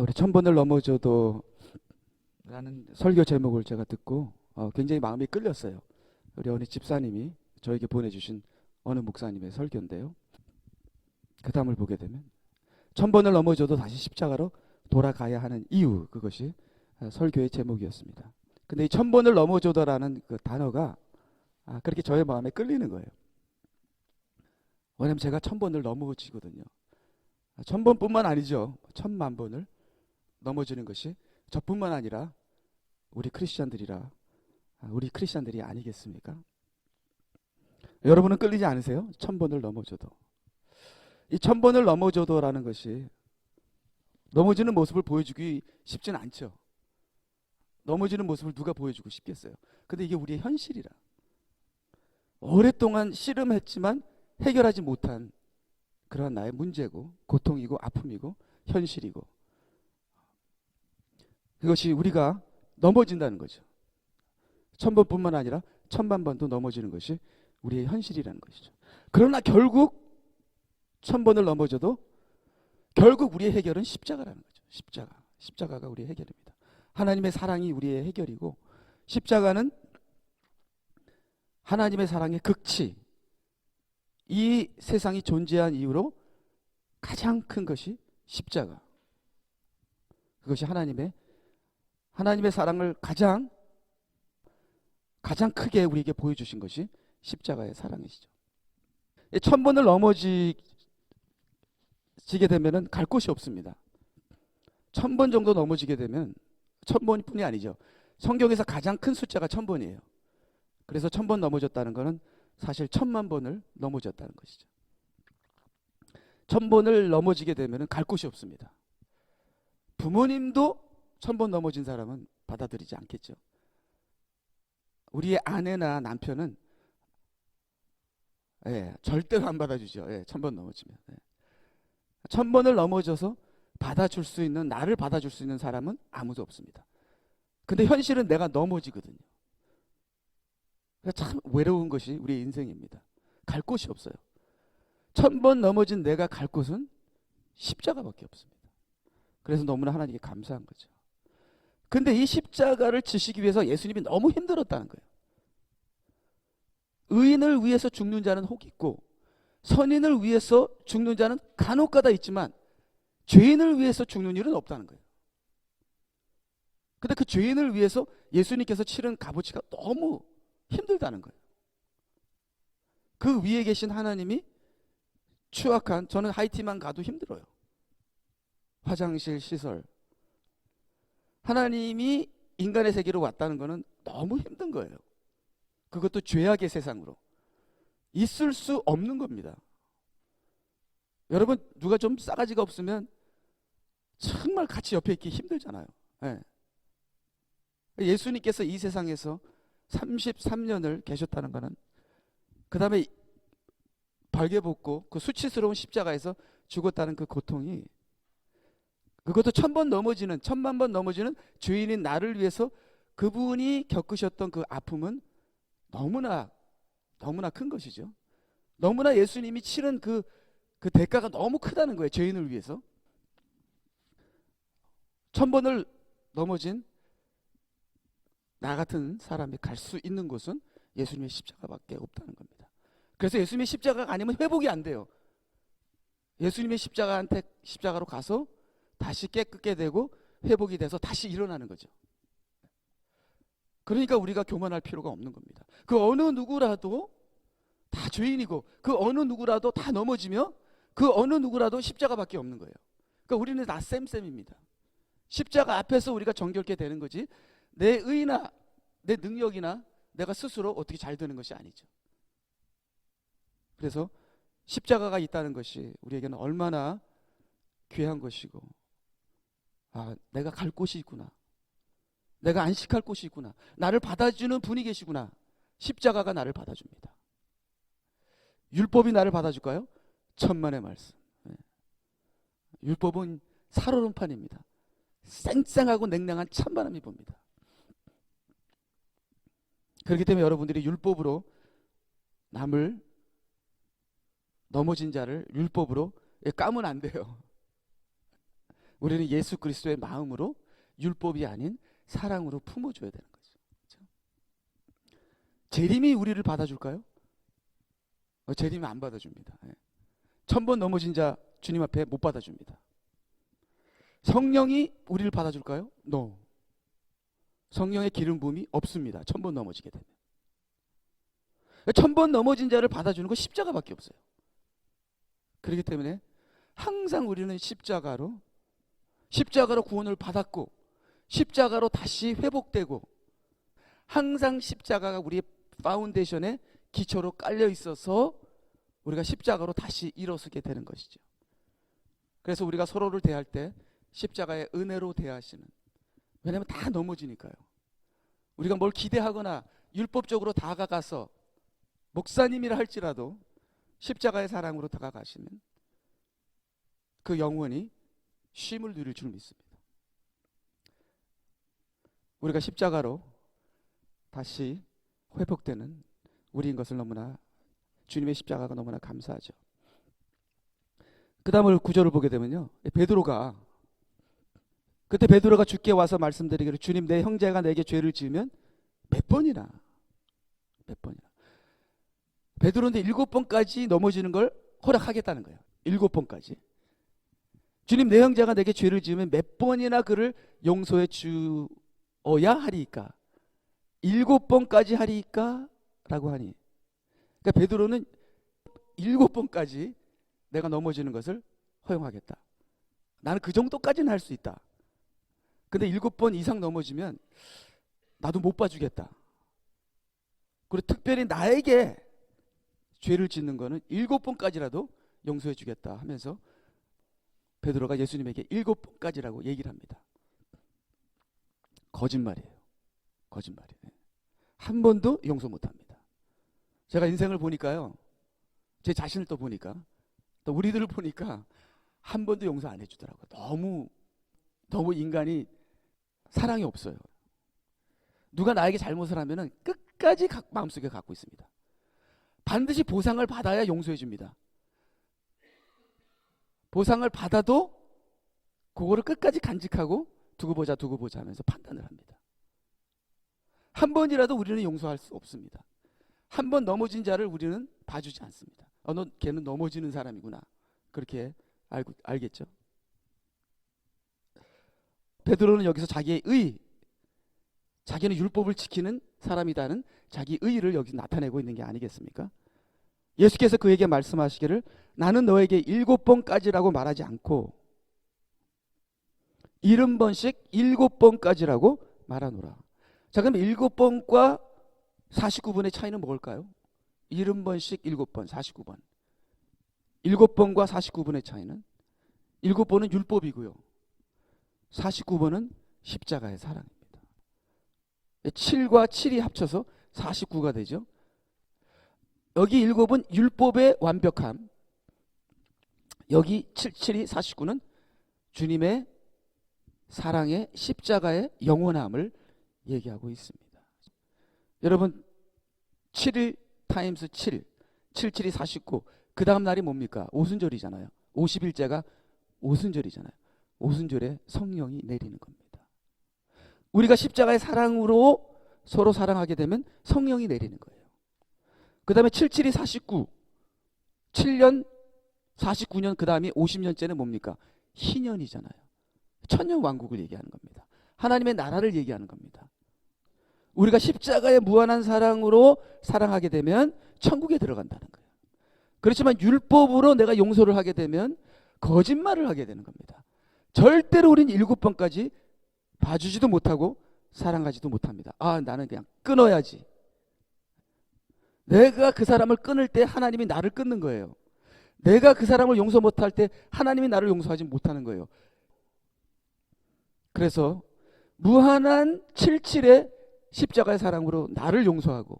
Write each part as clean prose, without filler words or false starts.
우리 천 번을 넘어져도 라는 설교 제목을 제가 듣고 굉장히 마음이 끌렸어요. 우리 어느 집사님이 저에게 보내주신 어느 목사님의 설교인데요. 그 다음을 보게 되면 천 번을 넘어져도 다시 십자가로 돌아가야 하는 이유, 그것이 설교의 제목이었습니다. 근데 이 천 번을 넘어져도라는 그 단어가 그렇게 저의 마음에 끌리는 거예요. 왜냐면 제가 천 번을 넘어지거든요. 천 번뿐만 아니죠. 천만 번을 넘어지는 것이 저뿐만 아니라 우리 크리스찬들이 아니겠습니까? 여러분은 끌리지 않으세요? 천 번을 넘어져도. 이 천 번을 넘어져도라는 것이 넘어지는 모습을 보여주기 쉽지는 않죠. 넘어지는 모습을 누가 보여주고 싶겠어요? 근데 이게 우리의 현실이라. 오랫동안 씨름했지만 해결하지 못한 그러한 나의 문제고 고통이고 아픔이고 현실이고, 그것이 우리가 넘어진다는 거죠. 천 번뿐만 아니라 천만 번도 넘어지는 것이 우리의 현실이라는 것이죠. 그러나 결국 천 번을 넘어져도 결국 우리의 해결은 십자가라는 거죠. 십자가가 우리의 해결입니다. 하나님의 사랑이 우리의 해결이고, 십자가는 하나님의 사랑의 극치, 이 세상이 존재한 이후로 가장 큰 것이 십자가. 그것이 하나님의 사랑을 가장 크게 우리에게 보여주신 것이 십자가의 사랑이시죠. 천 번을 넘어지게 되면은 갈 곳이 없습니다. 천 번 정도 넘어지게 되면, 천 번뿐이 아니죠. 성경에서 가장 큰 숫자가 천 번이에요. 그래서 천 번 넘어졌다는 것은 사실 천만 번을 넘어졌다는 것이죠. 천 번을 넘어지게 되면은 갈 곳이 없습니다. 부모님도 천 번 넘어진 사람은 받아들이지 않겠죠. 우리의 아내나 남편은 절대로 안 받아주죠. 천 번 넘어지면. 천 번을 넘어져서 받아줄 수 있는, 나를 받아줄 수 있는 사람은 아무도 없습니다. 근데 현실은 내가 넘어지거든요. 참 외로운 것이 우리의 인생입니다. 갈 곳이 없어요. 천 번 넘어진 내가 갈 곳은 십자가밖에 없습니다. 그래서 너무나 하나님께 감사한 거죠. 근데 이 십자가를 지시기 위해서 예수님이 너무 힘들었다는 거예요. 의인을 위해서 죽는 자는 혹 있고 선인을 위해서 죽는 자는 간혹가다 있지만 죄인을 위해서 죽는 일은 없다는 거예요. 근데 그 죄인을 위해서 예수님께서 치른 값어치가 너무 힘들다는 거예요. 그 위에 계신 하나님이 추악한, 저는 하이티만 가도 힘들어요. 화장실 시설. 하나님이 인간의 세계로 왔다는 것은 너무 힘든 거예요. 그것도 죄악의 세상으로. 있을 수 없는 겁니다. 여러분, 누가 좀 싸가지가 없으면 정말 같이 옆에 있기 힘들잖아요. 예수님께서 이 세상에서 33년을 계셨다는 것은, 그 다음에 발개벗고 그 수치스러운 십자가에서 죽었다는 그 고통이, 그것도 천만 번 넘어지는 죄인인 나를 위해서 그분이 겪으셨던 그 아픔은 너무나 큰 것이죠. 너무나 예수님이 치른 그 대가가 너무 크다는 거예요. 죄인을 위해서. 천 번을 넘어진 나 같은 사람이 갈 수 있는 곳은 예수님의 십자가밖에 없다는 겁니다. 그래서 예수님의 십자가가 아니면 회복이 안 돼요. 예수님의 십자가로 가서 다시 깨끗게 되고 회복이 돼서 다시 일어나는 거죠. 그러니까 우리가 교만할 필요가 없는 겁니다. 그 어느 누구라도 다 죄인이고, 그 어느 누구라도 다 넘어지며, 그 어느 누구라도 십자가밖에 없는 거예요. 그러니까 우리는 다 쌤쌤입니다. 십자가 앞에서 우리가 정결케 되는 거지, 내 의나 내 능력이나 내가 스스로 어떻게 잘 되는 것이 아니죠. 그래서 십자가가 있다는 것이 우리에게는 얼마나 귀한 것이고, 내가 갈 곳이 있구나, 내가 안식할 곳이 있구나, 나를 받아주는 분이 계시구나. 십자가가 나를 받아줍니다. 율법이 나를 받아줄까요? 천만의 말씀. 율법은 살얼음판입니다. 쌩쌩하고 냉랭한 찬바람이 붑니다. 그렇기 때문에 여러분들이 율법으로 남을, 넘어진 자를 율법으로 까면 안 돼요. 우리는 예수 그리스도의 마음으로 율법이 아닌 사랑으로 품어줘야 되는 거죠. 그렇죠? 재림이 우리를 받아줄까요? 재림이 안 받아줍니다. 1000번 넘어진 자 주님 앞에 못 받아줍니다. 성령이 우리를 받아줄까요? No. 성령의 기름 부음이 없습니다. 1000번 넘어지게 되면. 1000번 넘어진 자를 받아주는 건 십자가밖에 없어요. 그렇기 때문에 항상 우리는 십자가로 구원을 받았고 십자가로 다시 회복되고 항상 십자가가 우리의 파운데이션에 기초로 깔려 있어서 우리가 십자가로 다시 일어서게 되는 것이죠. 그래서 우리가 서로를 대할 때 십자가의 은혜로 대하시는, 왜냐하면 다 넘어지니까요. 우리가 뭘 기대하거나 율법적으로 다가가서 목사님이라 할지라도 십자가의 사랑으로 다가가시는 그 영혼이 쉼을 누릴 줄 믿습니다. 우리가 십자가로 다시 회복되는 우리인 것을 너무나, 주님의 십자가가 너무나 감사하죠. 그 다음을 구절을 보게 되면요, 그때 베드로가 주께 와서 말씀드리기를, 주님, 내 형제가 내게 죄를 지으면 몇 번이나 베드로는 7번까지 넘어지는 걸 허락하겠다는 거예요. 7번까지. 주님, 내 형제가 내게 죄를 지으면 몇 번이나 그를 용서해 주어야 하리이까? 7번까지 하리이까? 라고 하니, 그러니까 베드로는 7번까지 내가 넘어지는 것을 허용하겠다. 나는 그 정도까지는 할 수 있다. 근데 7번 이상 넘어지면 나도 못 봐주겠다. 그리고 특별히 나에게 죄를 짓는 거는 7번까지라도 용서해 주겠다 하면서 베드로가 예수님에게 7번까지라고 얘기를 합니다. 거짓말이에요. 한 번도 용서 못 합니다. 제가 인생을 보니까요, 제 자신을 또 보니까, 또 우리들을 보니까 한 번도 용서 안 해주더라고요. 너무 인간이 사랑이 없어요. 누가 나에게 잘못을 하면은 끝까지 마음속에 갖고 있습니다. 반드시 보상을 받아야 용서해 줍니다. 보상을 받아도 그거를 끝까지 간직하고 두고 보자 하면서 판단을 합니다. 한 번이라도 우리는 용서할 수 없습니다. 한 번 넘어진 자를 우리는 봐주지 않습니다. 걔는 넘어지는 사람이구나, 그렇게 알겠죠. 베드로는 여기서 자기는 율법을 지키는 사람이다는 자기 의의를 여기서 나타내고 있는 게 아니겠습니까? 예수께서 그에게 말씀하시기를, 나는 너에게 7번까지라고 말하지 않고 70번씩 7번까지라고 말하노라. 자, 그럼 7번과 49번의 차이는 뭘까요? 70번씩 7번, 49번. 7번과 49번의 차이는, 7번은 율법이고요, 49번은 십자가의 사랑입니다. 7과 7이 합쳐서 49가 되죠. 여기 7은 율법의 완벽함, 여기 7이 49는 주님의 사랑의 십자가의 영원함을 얘기하고 있습니다. 여러분, 7일 타임스 7, 7이 49, 그 다음 날이 뭡니까? 오순절이잖아요. 50일째가 오순절이잖아요. 오순절에 성령이 내리는 겁니다. 우리가 십자가의 사랑으로 서로 사랑하게 되면 성령이 내리는 거예요. 그 다음에 7이 49, 7년 49년, 그 다음이 50년째는 뭡니까? 희년이잖아요. 천년 왕국을 얘기하는 겁니다. 하나님의 나라를 얘기하는 겁니다. 우리가 십자가의 무한한 사랑으로 사랑하게 되면 천국에 들어간다는 거예요. 그렇지만 율법으로 내가 용서를 하게 되면 거짓말을 하게 되는 겁니다. 절대로 우린 7번까지 봐주지도 못하고 사랑하지도 못합니다. 나는 그냥 끊어야지. 내가 그 사람을 끊을 때 하나님이 나를 끊는 거예요. 내가 그 사람을 용서 못할 때 하나님이 나를 용서하지 못하는 거예요. 그래서 무한한 77의 십자가의 사랑으로 나를 용서하고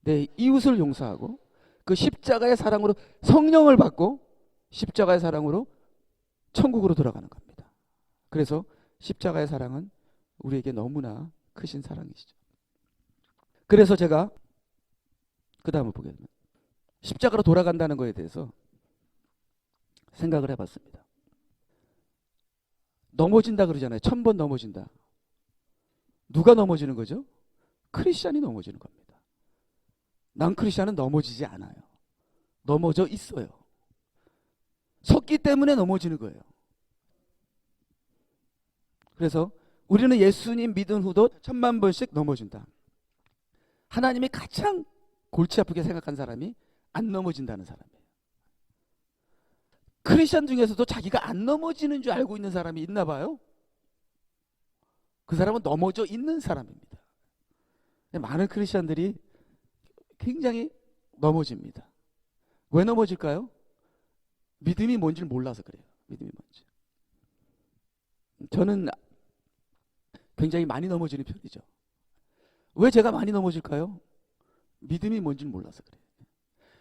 내 이웃을 용서하고 그 십자가의 사랑으로 성령을 받고 십자가의 사랑으로 천국으로 돌아가는 겁니다. 그래서 십자가의 사랑은 우리에게 너무나 크신 사랑이시죠. 그래서 제가 그 다음을 보게 되면 십자가로 돌아간다는 것에 대해서 생각을 해봤습니다. 넘어진다 그러잖아요. 1000번 넘어진다. 누가 넘어지는 거죠? 크리스찬이 넘어지는 겁니다. 난 크리스찬은 넘어지지 않아요. 넘어져 있어요. 섰기 때문에 넘어지는 거예요. 그래서 우리는 예수님 믿은 후도 1000만 번씩 넘어진다. 하나님이 가장 골치 아프게 생각한 사람이 안 넘어진다는 사람이에요. 크리스천 중에서도 자기가 안 넘어지는 줄 알고 있는 사람이 있나 봐요. 그 사람은 넘어져 있는 사람입니다. 많은 크리스천들이 굉장히 넘어집니다. 왜 넘어질까요? 믿음이 뭔지를 몰라서 그래요. 믿음이 뭔지. 저는 굉장히 많이 넘어지는 편이죠. 왜 제가 많이 넘어질까요? 믿음이 뭔지를 몰라서 그래요.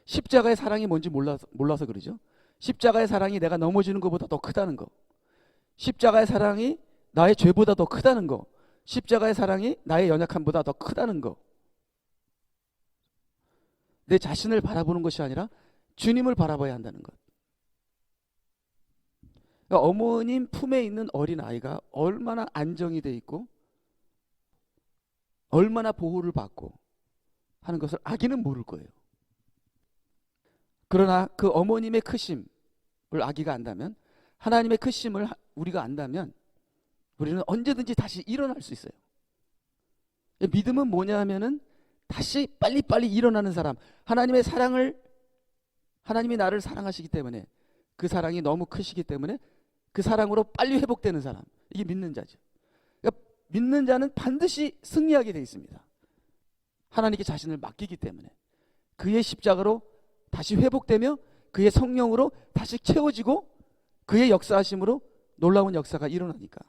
십자가의 사랑이 뭔지 몰라서 그러죠. 십자가의 사랑이 내가 넘어지는 것보다 더 크다는 거. 십자가의 사랑이 나의 죄보다 더 크다는 거. 십자가의 사랑이 나의 연약함보다 더 크다는 거. 내 자신을 바라보는 것이 아니라 주님을 바라봐야 한다는 것. 그러니까 어머님 품에 있는 어린아이가 얼마나 안정이 돼 있고 얼마나 보호를 받고 하는 것을 아기는 모를 거예요. 그러나 그 어머님의 크심을 아기가 안다면, 하나님의 크심을 우리가 안다면 우리는 언제든지 다시 일어날 수 있어요. 믿음은 뭐냐 하면은 다시 빨리빨리 일어나는 사람. 하나님의 사랑을, 하나님이 나를 사랑하시기 때문에, 그 사랑이 너무 크시기 때문에 그 사랑으로 빨리 회복되는 사람. 이게 믿는 자죠. 그러니까 믿는 자는 반드시 승리하게 되어 있습니다. 하나님께 자신을 맡기기 때문에 그의 십자가로 다시 회복되며 그의 성령으로 다시 채워지고 그의 역사하심으로 놀라운 역사가 일어나니까.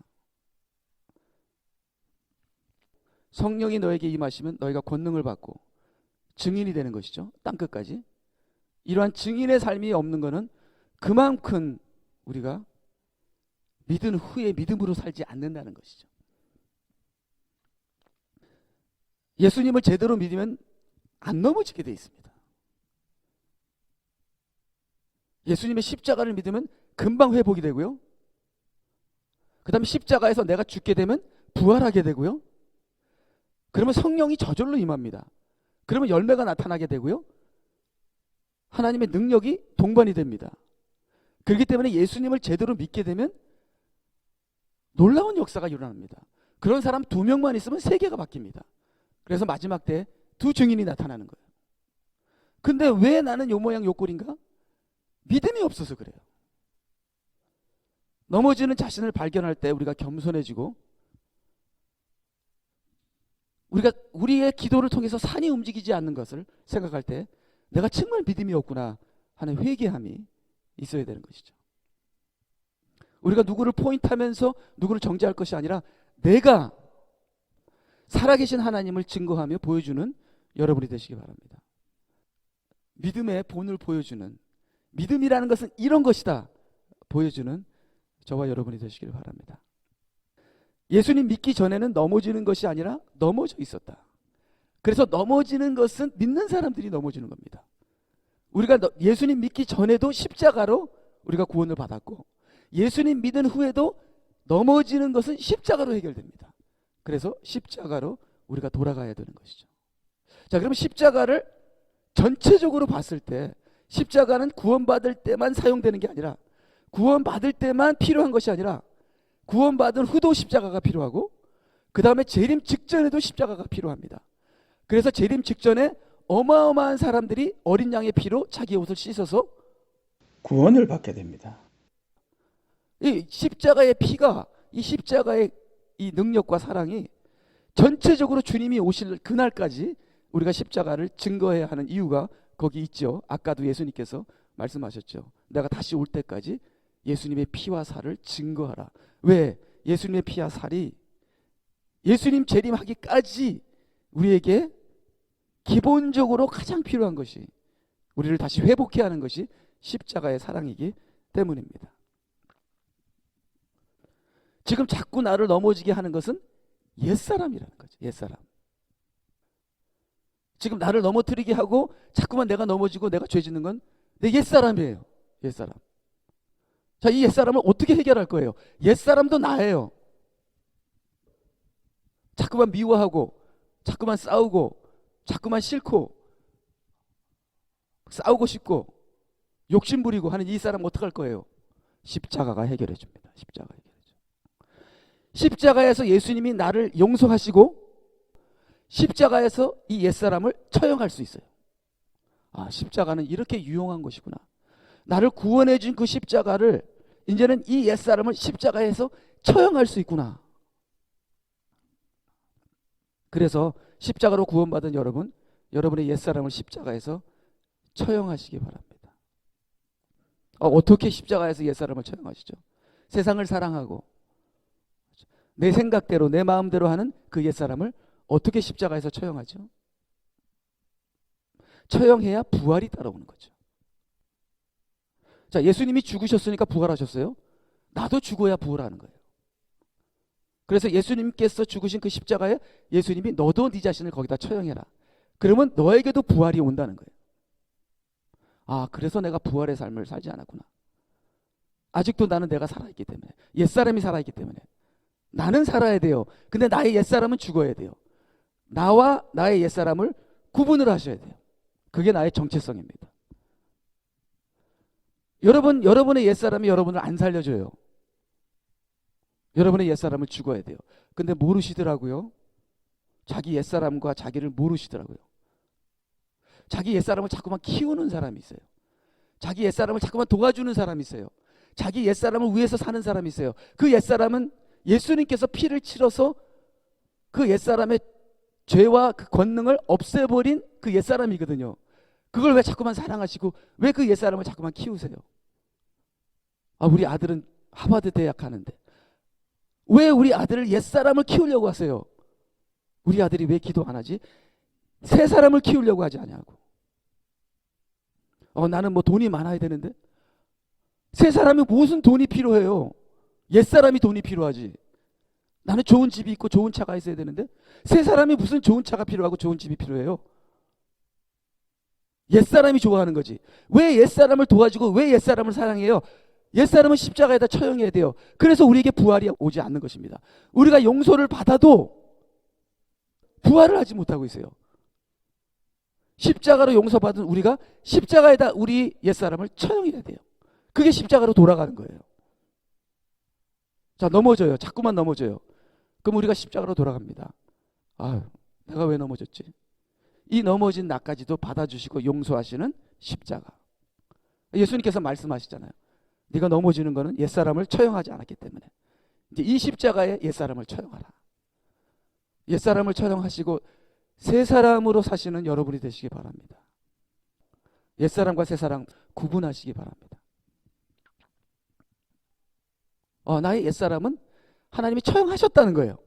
성령이 너에게 임하시면 너희가 권능을 받고 증인이 되는 것이죠. 땅끝까지. 이러한 증인의 삶이 없는 것은 그만큼 우리가 믿은 후에 믿음으로 살지 않는다는 것이죠. 예수님을 제대로 믿으면 안 넘어지게 돼 있습니다. 예수님의 십자가를 믿으면 금방 회복이 되고요. 그 다음에 십자가에서 내가 죽게 되면 부활하게 되고요. 그러면 성령이 저절로 임합니다. 그러면 열매가 나타나게 되고요. 하나님의 능력이 동반이 됩니다. 그렇기 때문에 예수님을 제대로 믿게 되면 놀라운 역사가 일어납니다. 그런 사람 2명만 있으면 세계가 바뀝니다. 그래서 마지막 때 2 증인이 나타나는 거예요. 근데 왜 나는 요 모양 요 꼴인가? 믿음이 없어서 그래요. 넘어지는 자신을 발견할 때 우리가 겸손해지고, 우리가 우리의 기도를 통해서 산이 움직이지 않는 것을 생각할 때 내가 정말 믿음이 없구나 하는 회개함이 있어야 되는 것이죠. 우리가 누구를 포인트하면서 누구를 정죄할 것이 아니라 내가 살아계신 하나님을 증거하며 보여주는 여러분이 되시기 바랍니다. 믿음의 본을 보여주는, 믿음이라는 것은 이런 것이다 보여주는 저와 여러분이 되시길 바랍니다. 예수님 믿기 전에는 넘어지는 것이 아니라 넘어져 있었다. 그래서 넘어지는 것은 믿는 사람들이 넘어지는 겁니다. 우리가 예수님 믿기 전에도 십자가로 우리가 구원을 받았고, 예수님 믿은 후에도 넘어지는 것은 십자가로 해결됩니다. 그래서 십자가로 우리가 돌아가야 되는 것이죠. 자, 그러면 십자가를 전체적으로 봤을 때 십자가는 구원받을 때만 사용되는 게 아니라, 구원받을 때만 필요한 것이 아니라 구원받은 후도 십자가가 필요하고, 그 다음에 재림 직전에도 십자가가 필요합니다. 그래서 재림 직전에 어마어마한 사람들이 어린 양의 피로 자기 옷을 씻어서 구원을 받게 됩니다. 이 십자가의 피가, 이 십자가의 이 능력과 사랑이 전체적으로 주님이 오실 그날까지 우리가 십자가를 증거해야 하는 이유가 거기 있죠. 아까도 예수님께서 말씀하셨죠. 내가 다시 올 때까지 예수님의 피와 살을 증거하라. 왜? 예수님의 피와 살이 예수님 재림하기까지 우리에게 기본적으로 가장 필요한 것이, 우리를 다시 회복해야 하는 것이 십자가의 사랑이기 때문입니다. 지금 자꾸 나를 넘어지게 하는 것은 옛사람이라는 거죠. 옛사람. 지금 나를 넘어뜨리게 하고 자꾸만 내가 넘어지고 내가 죄 짓는 건 내 옛사람이에요. 옛사람. 자, 이 옛사람을 어떻게 해결할 거예요? 옛사람도 나예요. 자꾸만 미워하고 자꾸만 싸우고 자꾸만 싫고 싸우고 싶고 욕심 부리고 하는 이 사람 어떡할 거예요? 십자가가 해결해 줍니다. 십자가 해결해 줘. 십자가에서 예수님이 나를 용서하시고 십자가에서 이 옛사람을 처형할 수 있어요. 아, 십자가는 이렇게 유용한 것이구나. 나를 구원해 준 그 십자가를 이제는 이 옛사람을 십자가에서 처형할 수 있구나. 그래서 십자가로 구원받은 여러분, 여러분의 옛사람을 십자가에서 처형하시기 바랍니다. 어떻게 십자가에서 옛사람을 처형하시죠? 세상을 사랑하고 내 생각대로 내 마음대로 하는 그 옛사람을 어떻게 십자가에서 처형하죠? 처형해야 부활이 따라오는 거죠. 자, 예수님이 죽으셨으니까 부활하셨어요. 나도 죽어야 부활하는 거예요. 그래서 예수님께서 죽으신 그 십자가에 예수님이 너도 네 자신을 거기다 처형해라. 그러면 너에게도 부활이 온다는 거예요. 아, 그래서 내가 부활의 삶을 살지 않았구나. 아직도 나는 내가 살아있기 때문에, 옛사람이 살아있기 때문에 나는 살아야 돼요. 근데 나의 옛사람은 죽어야 돼요. 나와 나의 옛사람을 구분을 하셔야 돼요. 그게 나의 정체성입니다. 여러분의 옛사람이 여러분을 안 살려줘요. 여러분의 옛사람을 죽어야 돼요. 근데 모르시더라고요. 자기 옛사람과 자기를 모르시더라고요. 자기 옛사람을 자꾸만 키우는 사람이 있어요. 자기 옛사람을 자꾸만 도와주는 사람이 있어요. 자기 옛사람을 위해서 사는 사람이 있어요. 그 옛사람은 예수님께서 피를 치러서 그 옛사람의 죄와 그 권능을 없애버린 그 옛사람이거든요. 그걸 왜 자꾸만 사랑하시고 왜 그 옛사람을 자꾸만 키우세요? 아, 우리 아들은 하버드 대학 가는데 왜 우리 아들을 옛사람을 키우려고 하세요? 우리 아들이 왜 기도 안 하지? 새 사람을 키우려고 하지 않냐고. 나는 뭐 돈이 많아야 되는데 새 사람이 무슨 돈이 필요해요? 옛사람이 돈이 필요하지. 나는 좋은 집이 있고 좋은 차가 있어야 되는데 새 사람이 무슨 좋은 차가 필요하고 좋은 집이 필요해요? 옛사람이 좋아하는 거지. 왜 옛사람을 도와주고 왜 옛사람을 사랑해요? 옛사람은 십자가에다 처형해야 돼요. 그래서 우리에게 부활이 오지 않는 것입니다. 우리가 용서를 받아도 부활을 하지 못하고 있어요. 십자가로 용서받은 우리가 십자가에다 우리 옛사람을 처형해야 돼요. 그게 십자가로 돌아가는 거예요. 자, 넘어져요. 자꾸만 넘어져요. 그럼 우리가 십자가로 돌아갑니다. 아유, 내가 왜 넘어졌지? 이 넘어진 나까지도 받아주시고 용서하시는 십자가. 예수님께서 말씀하시잖아요. 네가 넘어지는 거는 옛사람을 처형하지 않았기 때문에 이제 이 십자가에 옛사람을 처형하라. 옛사람을 처형하시고 새 사람으로 사시는 여러분이 되시기 바랍니다. 옛사람과 새 사람 구분하시기 바랍니다. 나의 옛사람은 하나님이 처형하셨다는 거예요.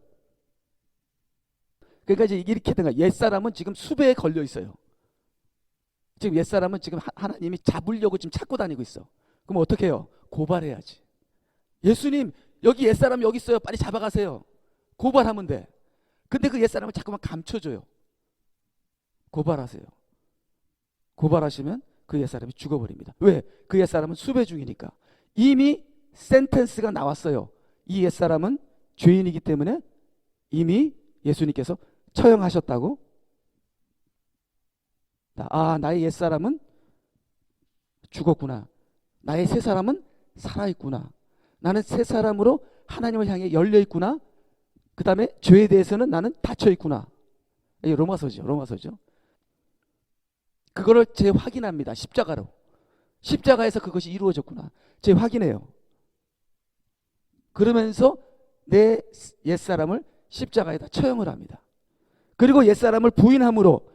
그러니까 이제 이렇게 된 거예요. 옛사람은 지금 수배에 걸려 있어요. 지금 옛사람은 지금 하나님이 잡으려고 지금 찾고 다니고 있어. 그럼 어떻게 해요? 고발해야지. 예수님, 여기 옛사람 여기 있어요. 빨리 잡아가세요. 고발하면 돼. 근데 그 옛사람을 자꾸만 감춰줘요. 고발하세요. 고발하시면 그 옛사람이 죽어버립니다. 왜? 그 옛사람은 수배 중이니까. 이미 센텐스가 나왔어요. 이 옛사람은 죄인이기 때문에 이미 예수님께서 처형하셨다고. 나의 옛사람은 죽었구나. 나의 새 사람은 살아있구나. 나는 새 사람으로 하나님을 향해 열려있구나. 그 다음에 죄에 대해서는 나는 닫혀있구나. 이게 로마서죠. 그거를 재확인합니다. 십자가로. 십자가에서 그것이 이루어졌구나. 재확인해요. 그러면서 내 옛사람을 십자가에다 처형을 합니다. 그리고 옛사람을 부인함으로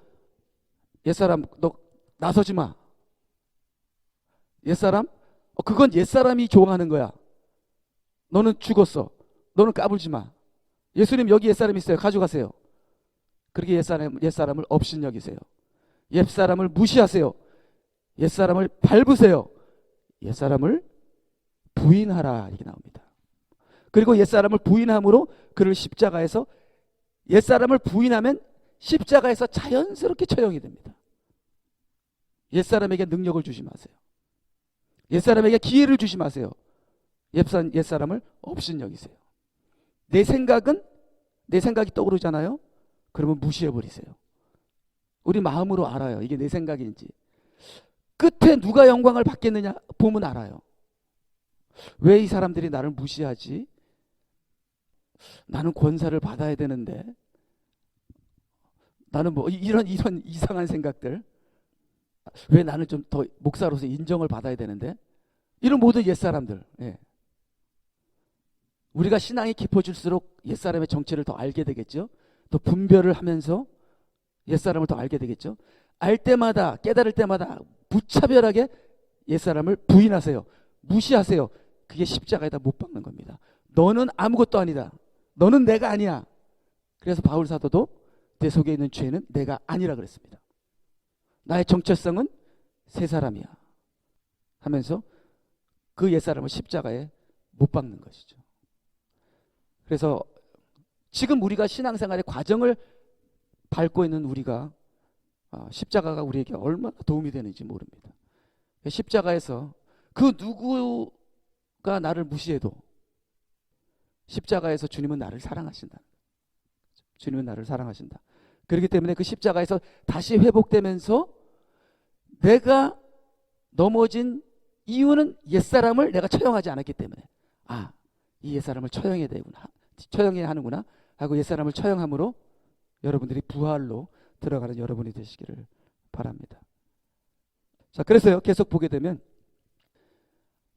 옛사람 너 나서지 마. 옛사람? 그건 옛사람이 좋아하는 거야. 너는 죽었어. 너는 까불지 마. 예수님 여기 옛사람 있어요. 가져가세요. 그렇게 옛사람을 업신여기세요. 옛사람을 무시하세요. 옛사람을 밟으세요. 옛사람을 부인하라 이렇게 나옵니다. 그리고 옛사람을 부인함으로 그를 십자가에서 옛사람을 부인하면 십자가에서 자연스럽게 처형이 됩니다. 옛사람에게 능력을 주지 마세요. 옛사람에게 기회를 주지 마세요. 옛사람을 없인 여기세요. 내 생각이 떠오르잖아요. 그러면 무시해 버리세요. 우리 마음으로 알아요. 이게 내 생각인지. 끝에 누가 영광을 받겠느냐 보면 알아요. 왜 이 사람들이 나를 무시하지? 나는 권사를 받아야 되는데, 나는 뭐 이런 이상한 생각들, 왜 나는 좀 더 목사로서 인정을 받아야 되는데, 이런 모든 옛사람들. 예. 우리가 신앙이 깊어질수록 옛사람의 정체를 더 알게 되겠죠. 또 분별을 하면서 옛사람을 더 알게 되겠죠. 알 때마다, 깨달을 때마다 무차별하게 옛사람을 부인하세요. 무시하세요. 그게 십자가에다 못 박는 겁니다. 너는 아무것도 아니다. 너는 내가 아니야. 그래서 바울 사도도 내 속에 있는 죄는 내가 아니라 그랬습니다. 나의 정체성은 새 사람이야 하면서 그 옛사람을 십자가에 못 박는 것이죠. 그래서 지금 우리가 신앙생활의 과정을 밟고 있는 우리가 십자가가 우리에게 얼마나 도움이 되는지 모릅니다. 십자가에서 그 누구가 나를 무시해도 십자가에서 주님은 나를 사랑하신다. 주님은 나를 사랑하신다. 그렇기 때문에 그 십자가에서 다시 회복되면서 내가 넘어진 이유는 옛사람을 내가 처형하지 않았기 때문에, 이 옛사람을 처형해야 되구나, 처형해야 하는구나 하고 옛사람을 처형함으로 여러분들이 부활로 들어가는 여러분이 되시기를 바랍니다. 자, 그래서요, 계속 보게 되면,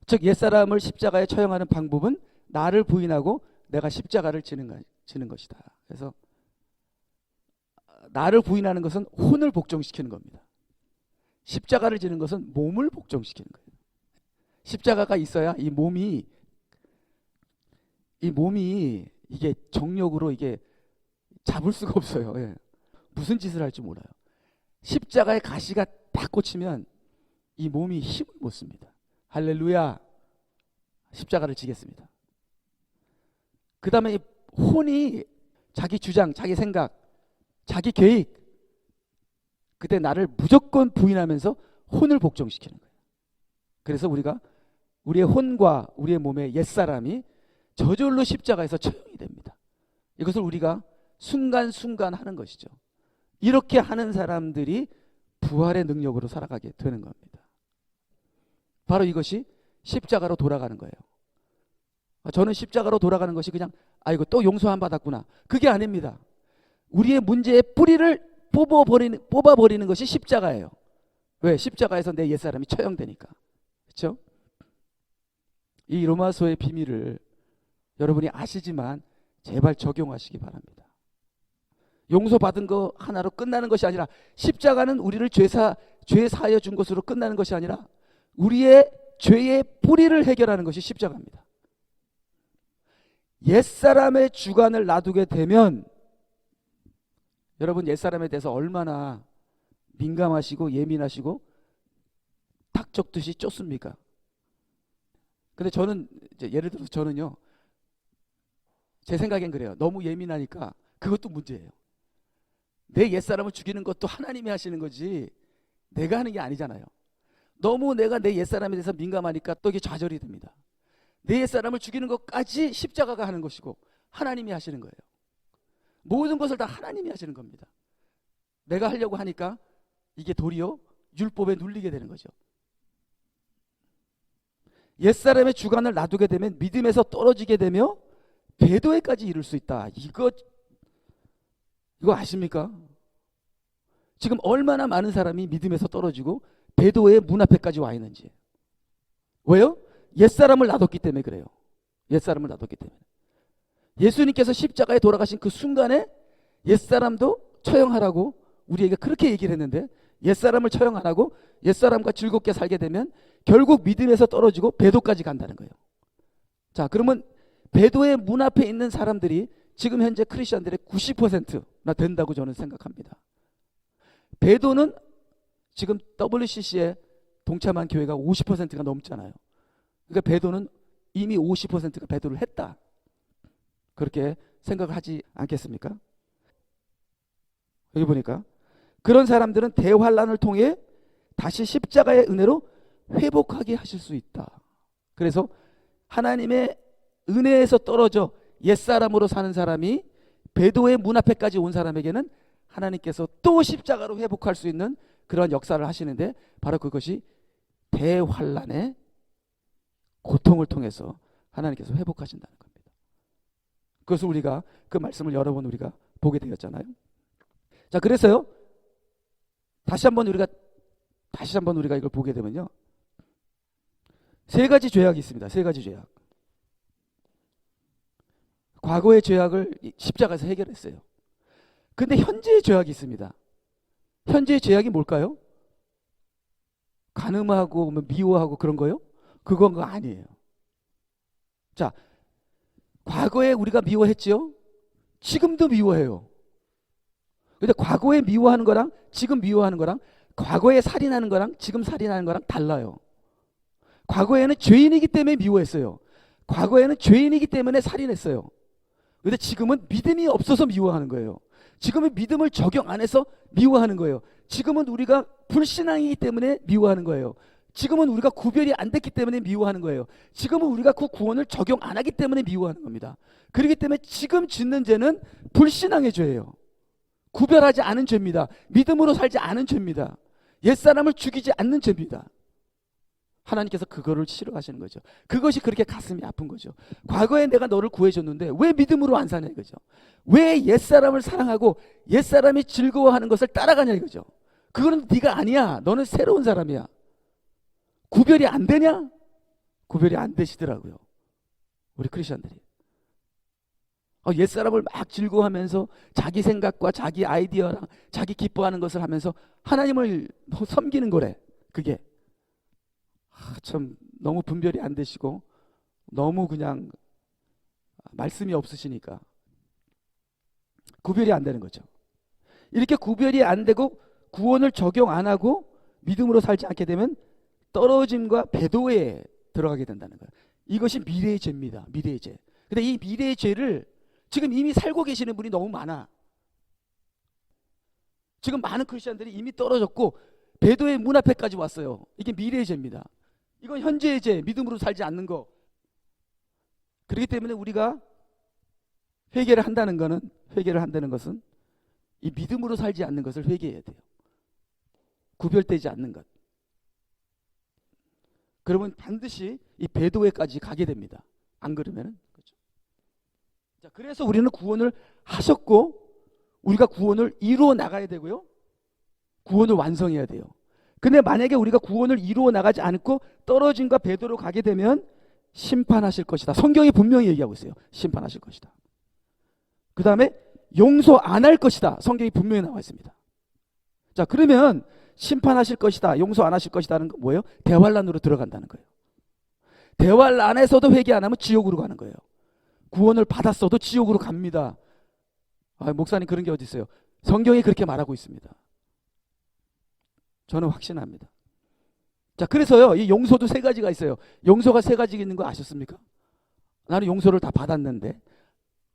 즉 옛사람을 십자가에 처형하는 방법은 나를 부인하고 내가 십자가를 지는 것이다. 그래서 나를 부인하는 것은 혼을 복종시키는 겁니다. 십자가를 지는 것은 몸을 복종시키는 거예요. 십자가가 있어야 이 몸이 이게 정력으로 이게 잡을 수가 없어요. 예. 무슨 짓을 할지 몰라요. 십자가에 가시가 딱 꽂히면 이 몸이 힘을 못 씁니다. 할렐루야. 십자가를 지겠습니다. 그 다음에 이 혼이 자기 주장, 자기 생각, 자기 계획, 그때 나를 무조건 부인하면서 혼을 복종시키는 거예요. 그래서 우리가 우리의 혼과 우리의 몸의 옛사람이 저절로 십자가에서 처형이 됩니다. 이것을 우리가 순간순간 하는 것이죠. 이렇게 하는 사람들이 부활의 능력으로 살아가게 되는 겁니다. 바로 이것이 십자가로 돌아가는 거예요. 저는 십자가로 돌아가는 것이 그냥 이거 또 용서 안 받았구나, 그게 아닙니다. 우리의 문제의 뿌리를 뽑아버리는 것이 십자가예요. 왜? 십자가에서 내 옛사람이 처형되니까. 그렇죠? 이 로마서의 비밀을 여러분이 아시지만 제발 적용하시기 바랍니다. 용서받은 거 하나로 끝나는 것이 아니라, 십자가는 우리를 죄 사하여 준 것으로 끝나는 것이 아니라 우리의 죄의 뿌리를 해결하는 것이 십자가입니다. 옛사람의 주관을 놔두게 되면, 여러분 옛사람에 대해서 얼마나 민감하시고 예민하시고 탁 적듯이 쫓습니까? 근데 저는 이제 예를 들어서 저는요, 제 생각엔 그래요. 너무 예민하니까 그것도 문제예요. 내 옛사람을 죽이는 것도 하나님이 하시는 거지 내가 하는 게 아니잖아요. 너무 내가 내 옛사람에 대해서 민감하니까 또 이게 좌절이 됩니다. 내 옛사람을 죽이는 것까지 십자가가 하는 것이고 하나님이 하시는 거예요. 모든 것을 다 하나님이 하시는 겁니다. 내가 하려고 하니까 이게 도리어 율법에 눌리게 되는 거죠. 옛사람의 주관을 놔두게 되면 믿음에서 떨어지게 되며 배도에까지 이를 수 있다. 이거 아십니까? 지금 얼마나 많은 사람이 믿음에서 떨어지고 배도의 문 앞에까지 와 있는지. 왜요? 옛사람을 놔뒀기 때문에 그래요. 옛사람을 놔뒀기 때문에. 예수님께서 십자가에 돌아가신 그 순간에 옛사람도 처형하라고 우리에게 그렇게 얘기를 했는데, 옛사람을 처형 안 하고 옛사람과 즐겁게 살게 되면 결국 믿음에서 떨어지고 배도까지 간다는 거예요. 자, 그러면 배도의 문 앞에 있는 사람들이 지금 현재 크리스천들의 90%나 된다고 저는 생각합니다. 배도는 지금 WCC에 동참한 교회가 50%가 넘잖아요. 그러니까 배도는 이미 50%가 배도를 했다, 그렇게 생각하지 않겠습니까? 여기 보니까 그런 사람들은 대환란을 통해 다시 십자가의 은혜로 회복하게 하실 수 있다. 그래서 하나님의 은혜에서 떨어져 옛사람으로 사는 사람이 배도의 문 앞에까지 온 사람에게는 하나님께서 또 십자가로 회복할 수 있는 그러한 역사를 하시는데, 바로 그것이 대환란의 고통을 통해서 하나님께서 회복하신다는 겁니다. 그것을 우리가 그 말씀을 여러 번 우리가 보게 되었잖아요. 자, 그래서요, 다시 한번 우리가 이걸 보게 되면요, 세 가지 죄악이 있습니다. 세 가지 죄악. 과거의 죄악을 십자가에서 해결했어요. 근데 현재의 죄악이 있습니다. 현재의 죄악이 뭘까요? 간음하고 미워하고 그런 거요? 그건 아니에요. 자, 과거에 우리가 미워했지요? 지금도 미워해요. 근데 과거에 미워하는 거랑 지금 미워하는 거랑, 과거에 살인하는 거랑 지금 살인하는 거랑 달라요. 과거에는 죄인이기 때문에 미워했어요. 과거에는 죄인이기 때문에 살인했어요. 근데 지금은 믿음이 없어서 미워하는 거예요. 지금은 믿음을 적용 안 해서 미워하는 거예요. 지금은 우리가 불신앙이기 때문에 미워하는 거예요. 지금은 우리가 구별이 안 됐기 때문에 미워하는 거예요. 지금은 우리가 그 구원을 적용 안 하기 때문에 미워하는 겁니다. 그렇기 때문에 지금 짓는 죄는 불신앙의 죄예요. 구별하지 않은 죄입니다. 믿음으로 살지 않은 죄입니다. 옛사람을 죽이지 않는 죄입니다. 하나님께서 그거를 싫어하시는 거죠. 그것이 그렇게 가슴이 아픈 거죠. 과거에 내가 너를 구해줬는데 왜 믿음으로 안 사냐 이거죠. 왜 옛사람을 사랑하고 옛사람이 즐거워하는 것을 따라가냐 이거죠. 그거는 네가 아니야. 너는 새로운 사람이야. 구별이 안 되냐? 구별이 안 되시더라고요, 우리 크리스천들이. 옛사람을 막 즐거워하면서 자기 생각과 자기 아이디어랑 자기 기뻐하는 것을 하면서 하나님을 섬기는 거래. 그게 참 너무 분별이 안 되시고 너무 그냥 말씀이 없으시니까 구별이 안 되는 거죠. 이렇게 구별이 안 되고 구원을 적용 안 하고 믿음으로 살지 않게 되면 떨어짐과 배도에 들어가게 된다는 거예요. 이것이 미래의 죄입니다. 미래의 죄. 근데 이 미래의 죄를 지금 이미 살고 계시는 분이 너무 많아. 지금 많은 크리스천들이 이미 떨어졌고 배도의 문 앞에까지 왔어요. 이게 미래의 죄입니다. 이건 현재의 죄, 믿음으로 살지 않는 거. 그렇기 때문에 우리가 회개를 한다는 것은 이 믿음으로 살지 않는 것을 회개해야 돼요. 구별되지 않는 것. 그러면 반드시 이 배도에까지 가게 됩니다. 안 그러면은. 그렇죠? 자, 그래서 우리는 구원을 하셨고 우리가 구원을 이루어 나가야 되고요. 구원을 완성해야 돼요. 근데 만약에 우리가 구원을 이루어 나가지 않고 떨어짐과 배도로 가게 되면 심판하실 것이다. 성경이 분명히 얘기하고 있어요. 심판하실 것이다. 그 다음에 용서 안 할 것이다. 성경이 분명히 나와 있습니다. 자, 그러면 심판하실 것이다, 용서 안 하실 것이다는 건 뭐예요? 대환란으로 들어간다는 거예요. 대환란에서도 회개 안 하면 지옥으로 가는 거예요. 구원을 받았어도 지옥으로 갑니다. 목사님 그런 게 어디 있어요? 성경이 그렇게 말하고 있습니다. 저는 확신합니다. 자, 그래서요, 이 용서도 세 가지가 있어요. 용서가 세 가지 있는 거 아셨습니까? 나는 용서를 다 받았는데.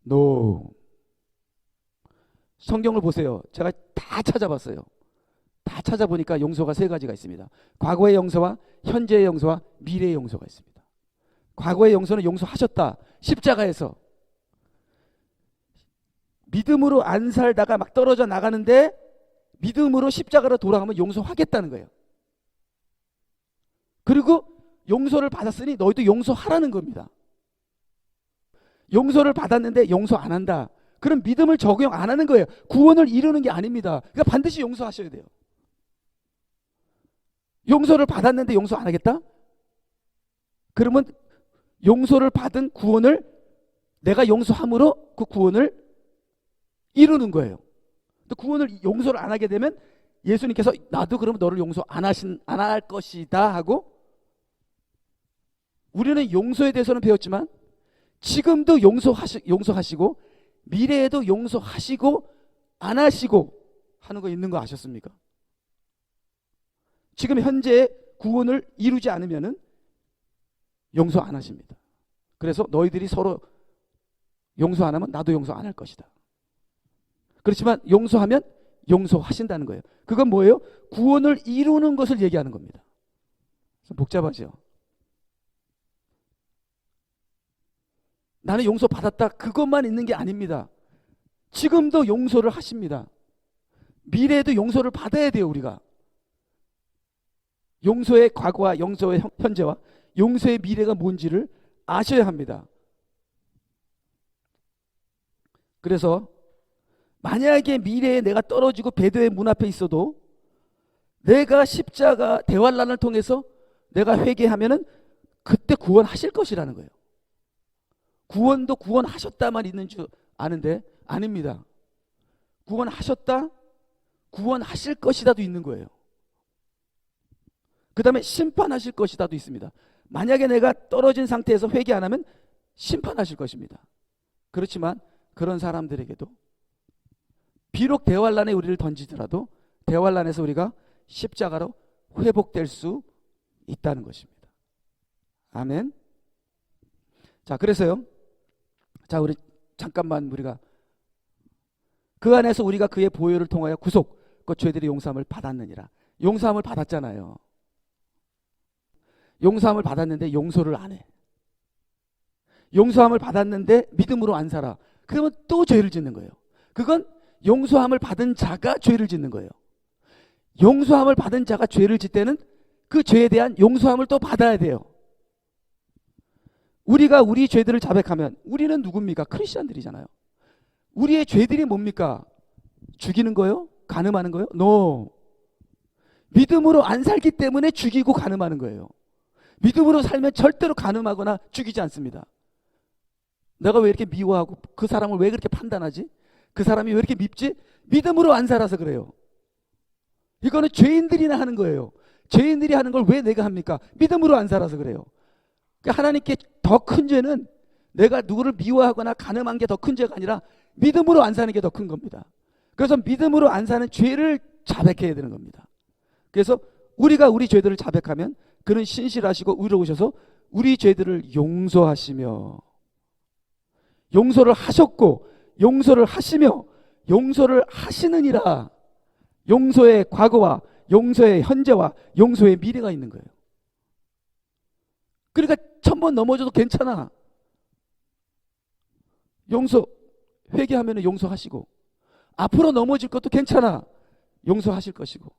No. 성경을 보세요. 제가 다 찾아봤어요. 다 찾아보니까 용서가 세 가지가 있습니다. 과거의 용서와 현재의 용서와 미래의 용서가 있습니다. 과거의 용서는 용서하셨다. 십자가에서. 믿음으로 안 살다가 막 떨어져 나가는데 믿음으로 십자가로 돌아가면 용서하겠다는 거예요. 그리고 용서를 받았으니 너희도 용서하라는 겁니다. 용서를 받았는데 용서 안 한다. 그럼 믿음을 적용 안 하는 거예요. 구원을 이루는 게 아닙니다. 그러니까 반드시 용서하셔야 돼요. 용서를 받았는데 용서 안 하겠다? 그러면 용서를 받은 구원을 내가 용서함으로 그 구원을 이루는 거예요. 또 구원을 용서를 안 하게 되면 예수님께서 나도 그러면 너를 용서 안 할 것이다 하고, 우리는 용서에 대해서는 배웠지만 지금도 용서하시고 미래에도 용서하시고 안 하시고 하는 거 있는 거 아셨습니까? 지금 현재 구원을 이루지 않으면은 용서 안 하십니다. 그래서 너희들이 서로 용서 안 하면 나도 용서 안 할 것이다. 그렇지만 용서하면 용서하신다는 거예요. 그건 뭐예요? 구원을 이루는 것을 얘기하는 겁니다. 복잡하죠. 나는 용서받았다 그것만 있는 게 아닙니다. 지금도 용서를 하십니다. 미래에도 용서를 받아야 돼요. 우리가 용서의 과거와 용서의 현재와 용서의 미래가 뭔지를 아셔야 합니다. 그래서 만약에 미래에 내가 떨어지고 배도의 문 앞에 있어도 내가 십자가 대환란을 통해서 내가 회개하면은 그때 구원하실 것이라는 거예요. 구원도 구원하셨다만 있는 줄 아는데 아닙니다. 구원하셨다, 구원하실 것이다도 있는 거예요. 그 다음에 심판하실 것이다도 있습니다. 만약에 내가 떨어진 상태에서 회개 안 하면 심판하실 것입니다. 그렇지만 그런 사람들에게도 비록 대환란에 우리를 던지더라도 대환란에서 우리가 십자가로 회복될 수 있다는 것입니다. 아멘. 자, 그래서요. 자, 우리 잠깐만 우리가 그 안에서 우리가 그의 보혈을 통하여 구속, 그 죄들의 용서함을 받았느니라. 용서함을 받았잖아요. 용서함을 받았는데 용서를 안 해. 용서함을 받았는데 믿음으로 안 살아. 그러면 또 죄를 짓는 거예요. 그건 용서함을 받은 자가 죄를 짓는 거예요. 용서함을 받은 자가 죄를 짓 때는 그 죄에 대한 용서함을 또 받아야 돼요. 우리가 우리 죄들을 자백하면 우리는 누굽니까? 크리스천들이잖아요. 우리의 죄들이 뭡니까? 죽이는 거요? 간음하는 거요? No. 믿음으로 안 살기 때문에 죽이고 간음하는 거예요. 믿음으로 살면 절대로 간음하거나 죽이지 않습니다. 내가 왜 이렇게 미워하고 그 사람을 왜 그렇게 판단하지? 그 사람이 왜 이렇게 밉지? 믿음으로 안 살아서 그래요. 이거는 죄인들이나 하는 거예요. 죄인들이 하는 걸 왜 내가 합니까? 믿음으로 안 살아서 그래요. 그러니까 하나님께 더 큰 죄는 내가 누구를 미워하거나 간음한 게 더 큰 죄가 아니라 믿음으로 안 사는 게 더 큰 겁니다. 그래서 믿음으로 안 사는 죄를 자백해야 되는 겁니다. 그래서 우리가 우리 죄들을 자백하면 그는 신실하시고 의로우셔서 우리 죄들을 용서하시며, 용서를 하셨고 용서를 하시며 용서를 하시느니라. 용서의 과거와 용서의 현재와 용서의 미래가 있는 거예요. 그러니까 1000번 넘어져도 괜찮아. 용서, 회개하면 용서하시고, 앞으로 넘어질 것도 괜찮아. 용서하실 것이고.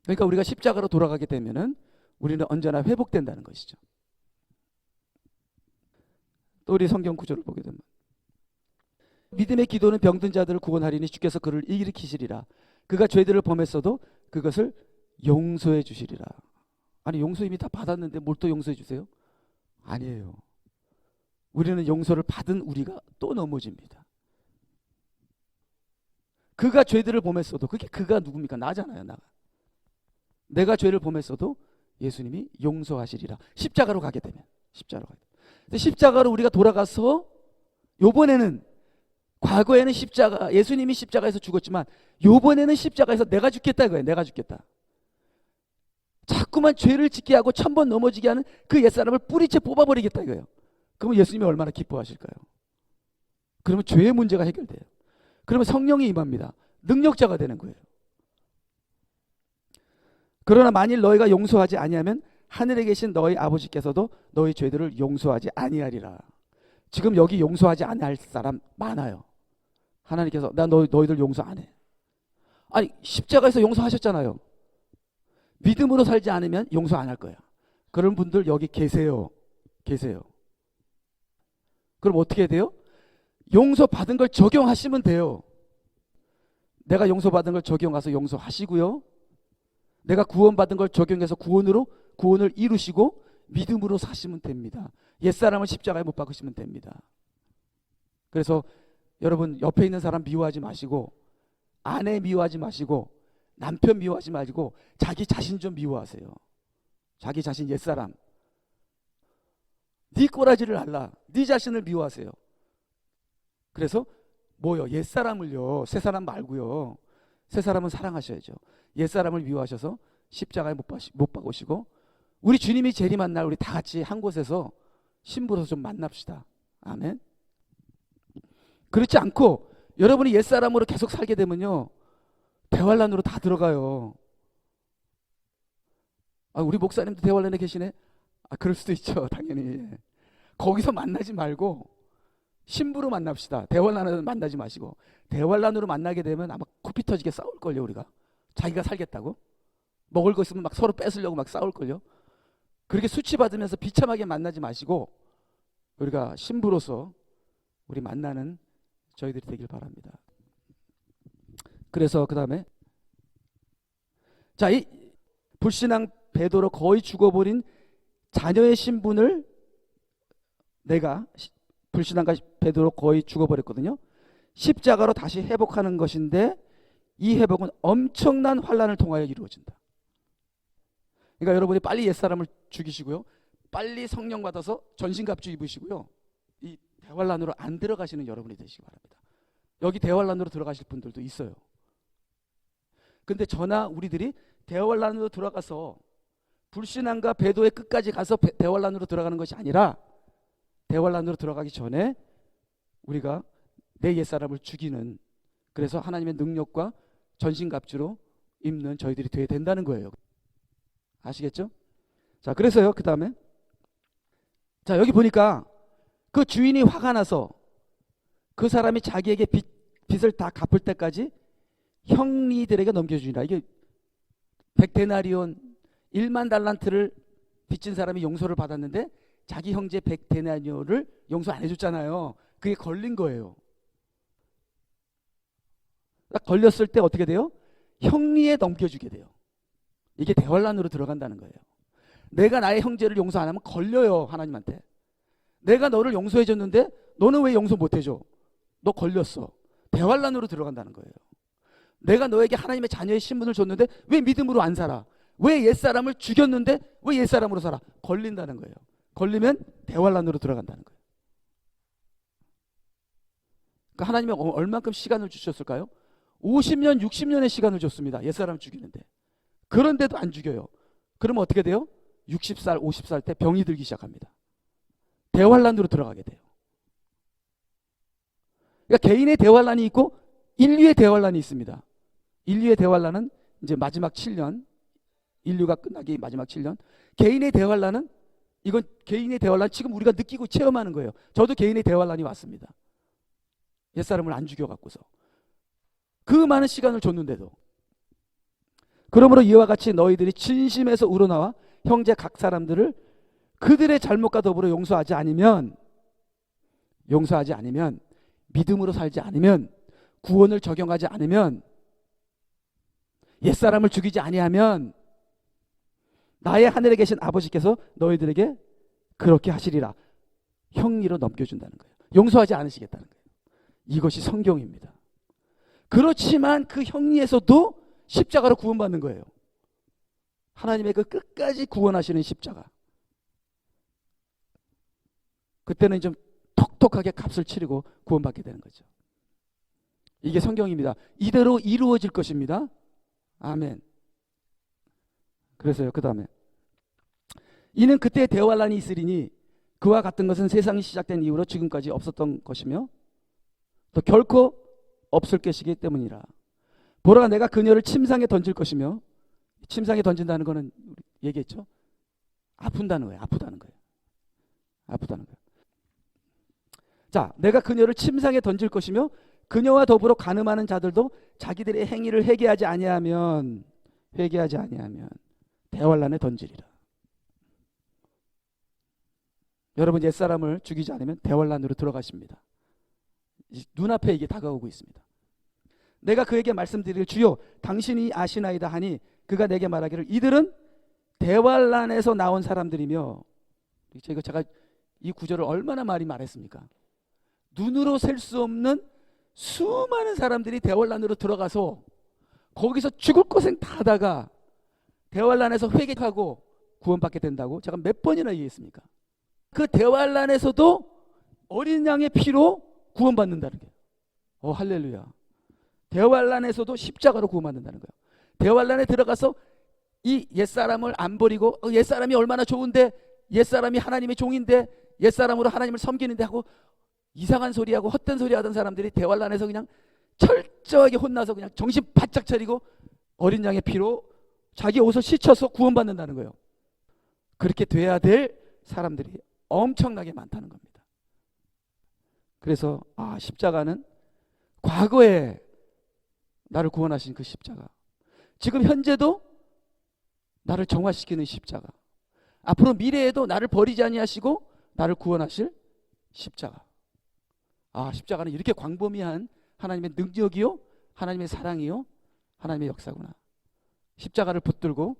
그러니까 우리가 십자가로 돌아가게 되면은 우리는 언제나 회복된다는 것이죠. 또 우리 성경 구절을 보게 되면 믿음의 기도는 병든 자들을 구원하리니 주께서 그를 일으키시리라. 그가 죄들을 범했어도 그것을 용서해 주시리라. 아니, 용서 이미 다 받았는데 뭘 또 용서해 주세요? 아니에요. 우리는 용서를 받은 우리가 또 넘어집니다. 그가 죄들을 범했어도, 그게 그가 누굽니까? 나잖아요. 내가 죄를 범했어도 예수님이 용서하시리라. 십자가로 가게 되면, 십자가로 가게 되면. 근데 십자가로 우리가 돌아가서 요번에는, 과거에는 십자가, 예수님이 십자가에서 죽었지만 요번에는 십자가에서 내가 죽겠다 이거예요. 내가 죽겠다. 자꾸만 죄를 짓게 하고 1000번 넘어지게 하는 그 옛사람을 뿌리채 뽑아버리겠다 이거예요. 그러면 예수님이 얼마나 기뻐하실까요? 그러면 죄의 문제가 해결돼요. 그러면 성령이 임합니다. 능력자가 되는 거예요. 그러나 만일 너희가 용서하지 아니하면 하늘에 계신 너희 아버지께서도 너희 죄들을 용서하지 아니하리라. 지금 여기 용서하지 않을 사람 많아요. 하나님께서 나 너희들 용서 안 해. 아니, 십자가에서 용서하셨잖아요. 믿음으로 살지 않으면 용서 안 할 거야. 그런 분들 여기 계세요. 그럼 어떻게 해야 돼요? 용서받은 걸 적용하시면 돼요. 내가 용서받은 걸 적용해서 용서하시고요. 내가 구원받은 걸 적용해서 구원을 이루시고 믿음으로 사시면 됩니다. 옛사람을 십자가에 못 박으시면 됩니다. 그래서 여러분, 옆에 있는 사람 미워하지 마시고, 아내 미워하지 마시고, 남편 미워하지 마시고 자기 자신 좀 미워하세요. 자기 자신, 옛사람. 네 꼬라지를 알라. 네 자신을 미워하세요. 그래서 뭐요? 옛사람을요. 새사람 말고요. 새사람은 사랑하셔야죠. 옛사람을 미워하셔서 십자가에 못 박으시고, 우리 주님이 재림한 날 우리 다 같이 한 곳에서 신부로서 좀 만납시다. 아멘. 그렇지 않고 여러분이 옛사람으로 계속 살게 되면요, 대환란으로 다 들어가요. 우리 목사님도 대환란에 계시네? 그럴 수도 있죠. 당연히. 거기서 만나지 말고 신부로 만납시다. 대환란으로 만나지 마시고. 대환란으로 만나게 되면 아마 코피 터지게 싸울걸요. 우리가 자기가 살겠다고 먹을 거 있으면 막 서로 뺏으려고 막 싸울걸요. 그렇게 수치받으면서 비참하게 만나지 마시고 우리가 신부로서 우리 만나는 저희들이 되길 바랍니다. 그래서 그 다음에 자, 이 불신앙 배도로 거의 죽어버린 자녀의 신분을 내가 불신앙과 배도로 거의 죽어버렸거든요. 십자가로 다시 회복하는 것인데 이 회복은 엄청난 환난을 통하여 이루어진다. 그러니까 여러분이 빨리 옛사람을 죽이시고요, 빨리 성령 받아서 전신갑주 입으시고요, 이 대환난으로 안 들어가시는 여러분이 되시기 바랍니다. 여기 대환난으로 들어가실 분들도 있어요. 근데 저나 우리들이 대환난으로 들어가서 불신앙과 배도의 끝까지 가서 대환난으로 들어가는 것이 아니라 대환난으로 들어가기 전에 우리가 내 옛사람을 죽이는, 그래서 하나님의 능력과 전신갑주로 입는 저희들이 되어야 된다는 거예요. 아시겠죠? 자, 그래서요, 그 다음에 자, 여기 보니까 그 주인이 화가 나서 그 사람이 자기에게 빚을 다 갚을 때까지 형리들에게 넘겨주니라. 이게 100데나리온 1만 달란트를 빚진 사람이 용서를 받았는데 자기 형제 100데나리온을 용서 안 해줬잖아요. 그게 걸린 거예요. 딱 걸렸을 때 어떻게 돼요? 형리에 넘겨주게 돼요. 이게 대환난으로 들어간다는 거예요. 내가 나의 형제를 용서 안 하면 걸려요, 하나님한테. 내가 너를 용서해 줬는데 너는 왜 용서 못 해줘? 너 걸렸어. 대환난으로 들어간다는 거예요. 내가 너에게 하나님의 자녀의 신분을 줬는데 왜 믿음으로 안 살아? 왜 옛사람을 죽였는데 왜 옛사람으로 살아? 걸린다는 거예요. 걸리면 대환난으로 들어간다는 거예요. 그러니까 하나님이 얼만큼 시간을 주셨을까요? 50년, 60년의 시간을 줬습니다. 옛사람 죽이는데. 그런데도 안 죽여요. 그러면 어떻게 돼요? 60살, 50살 때 병이 들기 시작합니다. 대환난으로 들어가게 돼요. 그러니까 개인의 대환난이 있고 인류의 대환난이 있습니다. 인류의 대환난은 이제 마지막 7년, 인류가 끝나기 마지막 7년. 개인의 대환난은, 이건 개인의 대환난, 지금 우리가 느끼고 체험하는 거예요. 저도 개인의 대환난이 왔습니다. 옛사람을 안 죽여갖고서 그 많은 시간을 줬는데도. 그러므로 이와 같이 너희들이 진심에서 우러나와 형제 각 사람들을 그들의 잘못과 더불어 용서하지 않으면, 믿음으로 살지 않으면, 구원을 적용하지 않으면, 옛사람을 죽이지 아니하면 나의 하늘에 계신 아버지께서 너희들에게 그렇게 하시리라. 형리로 넘겨준다는 거예요. 용서하지 않으시겠다는 거예요. 이것이 성경입니다. 그렇지만 그 형리에서도 십자가로 구원받는 거예요. 하나님의 그 끝까지 구원하시는 십자가. 그때는 좀 톡톡하게 값을 치르고 구원받게 되는 거죠. 이게 성경입니다. 이대로 이루어질 것입니다. 아멘. 그래서요, 그 다음에 이는 그때 대환란이 있으리니 그와 같은 것은 세상이 시작된 이후로 지금까지 없었던 것이며 또 결코 없을 것이기 때문이라. 보라, 내가 그녀를 침상에 던질 것이며, 침상에 던진다는 거는 얘기했죠. 아프다는 거예요. 아프다는 거예요. 자, 내가 그녀를 침상에 던질 것이며 그녀와 더불어 간음하는 자들도 자기들의 행위를 회개하지 아니하면 대환란에 던지리라. 여러분, 옛사람을 죽이지 않으면 대환란으로 들어가십니다. 눈앞에 이게 다가오고 있습니다. 내가 그에게 말씀드릴 주여 당신이 아시나이다 하니 그가 내게 말하기를 이들은 대환란에서 나온 사람들이며. 제가 이 구절을 얼마나 많이 말했습니까? 눈으로 셀 수 없는 수많은 사람들이 대환란으로 들어가서 거기서 죽을 고생 다 하다가 대환란에서 회개하고 구원받게 된다고 제가 몇 번이나 얘기했습니까? 그 대환란에서도 어린 양의 피로 구원받는다는 거예요. 할렐루야. 대환란에서도 십자가로 구원받는다는 거예요. 대환란에 들어가서 이 옛사람을 안 버리고 옛사람이 얼마나 좋은데, 옛사람이 하나님의 종인데, 옛사람으로 하나님을 섬기는데 하고 이상한 소리하고 헛된 소리 하던 사람들이 대환란에서 그냥 철저하게 혼나서 그냥 정신 바짝 차리고 어린 양의 피로 자기 옷을 씻어서 구원받는다는 거예요. 그렇게 돼야 될 사람들이에요. 엄청나게 많다는 겁니다. 그래서 십자가는 과거에 나를 구원하신 그 십자가, 지금 현재도 나를 정화시키는 십자가, 앞으로 미래에도 나를 버리지 아니하시고 나를 구원하실 십자가. 십자가는 이렇게 광범위한 하나님의 능력이요, 하나님의 사랑이요, 하나님의 역사구나. 십자가를 붙들고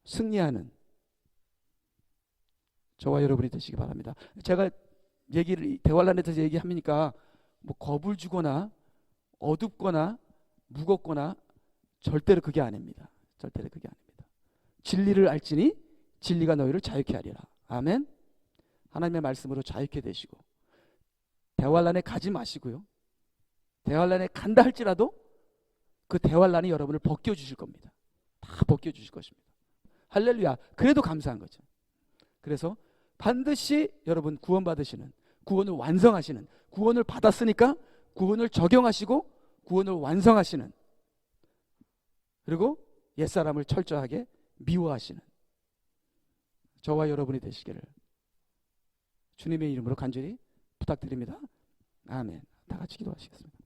승리하는 저와 여러분이 되시기 바랍니다. 제가 대환란에 대해서 얘기합니까 뭐 겁을 주거나 어둡거나 무겁거나 절대로 그게 아닙니다. 절대로 그게 아닙니다. 진리를 알지니 진리가 너희를 자유케 하리라. 아멘. 하나님의 말씀으로 자유케 되시고, 대환란에 가지 마시고요, 대환란에 간다 할지라도 그 대환란이 여러분을 벗겨주실 겁니다. 다 벗겨주실 것입니다. 할렐루야. 그래도 감사한 거죠. 그래서 반드시 여러분 구원받으시는, 구원을 완성하시는, 구원을 받았으니까 구원을 적용하시고 구원을 완성하시는, 그리고 옛사람을 철저하게 미워하시는 저와 여러분이 되시기를 주님의 이름으로 간절히 부탁드립니다. 아멘. 다 같이 기도하시겠습니다.